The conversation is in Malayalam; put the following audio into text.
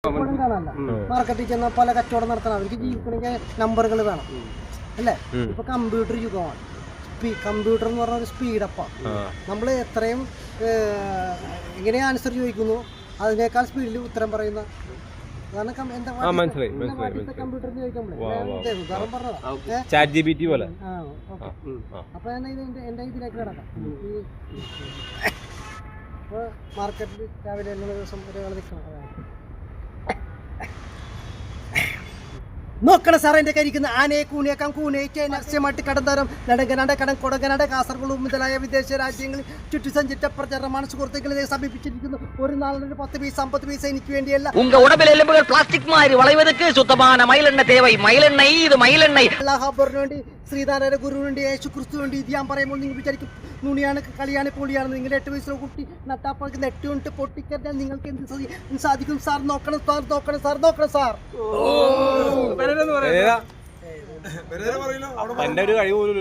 എപ്പോഴും കാണാനല്ല. മാർക്കറ്റിൽ ചെന്ന പല കച്ചവടം നടത്തണം, അവർക്ക് ജീവിക്കണമെങ്കിൽ നമ്പറുകൾ വേണം അല്ലേ. ഇപ്പൊ കമ്പ്യൂട്ടർ യുഗമാണ്. കമ്പ്യൂട്ടർ എന്ന് പറഞ്ഞ ഒരു സ്പീഡപ്പാ. നമ്മൾ എത്രയും എങ്ങനെയാ ആൻസർ ചോദിക്കുന്നു അതിനേക്കാൾ സ്പീഡിൽ ഉത്തരം പറയുന്ന കമ്പ്യൂട്ടറിന് ചോദിക്കുമ്പോഴേ ഉദാഹരണം പറഞ്ഞതാ. അപ്പൊ എന്റെ ഇതിലേക്ക് കിടക്കാം. മാർക്കറ്റിൽ രാവിലെ എല്ലാ ദിവസം ഒരാൾ നിൽക്കണം. നോക്കണം സാർ, എൻ്റെ കരിക്കുന്ന ആനയെ കൂണിയേക്കാം കൂനയിച്ച് നരസ്യമായിട്ട് കടന്തരം നെടുങ്കനാട് കടം കൊടങ്കനാട് കാസർഗോഡ് മുതലായ വിദേശ രാജ്യങ്ങളിൽ ചുറ്റി സഞ്ചരിച്ച പ്രചരണമാണ് സുഹൃത്തുക്കളെ സമീപിച്ചിരിക്കുന്നു. ഒരു നാളിന് 10 പൈസ 50 പൈസ എനിക്ക് വേണ്ടിയല്ല. പ്ലാസ്റ്റിക് മാറി വളവതற்கு சுத்தமான மயிலெண்ணெய் தேவை. மயிலெண்ணெய் இது மயிலெண்ணெய். അല്ലാഹുവിന് വേണ്ടി, ശ്രീനാരായണ ഗുരുവിന് വേണ്ടി, യേശു ക്രിസ്തു വേണ്ടി ഇത് ഞാൻ പറയുമ്പോൾ നിങ്ങൾ വിചാരിക്കും നുണിയാണ്, കളിയാണ്, പൊളിയാണ്. നിങ്ങൾ 8 വയസ്സിലെ കുട്ടി നട്ടാപ്പൾക്ക് നെട്ടുകൊണ്ട് പൊട്ടിക്കറിഞ്ഞാൽ നിങ്ങൾക്ക് എന്ത് സാധിക്കും സാർ? നോക്കണം സാർ, നോക്കണം സാർ, നോക്കണം സാർ. എന്റെ ഒരു കഴിവ് പോലും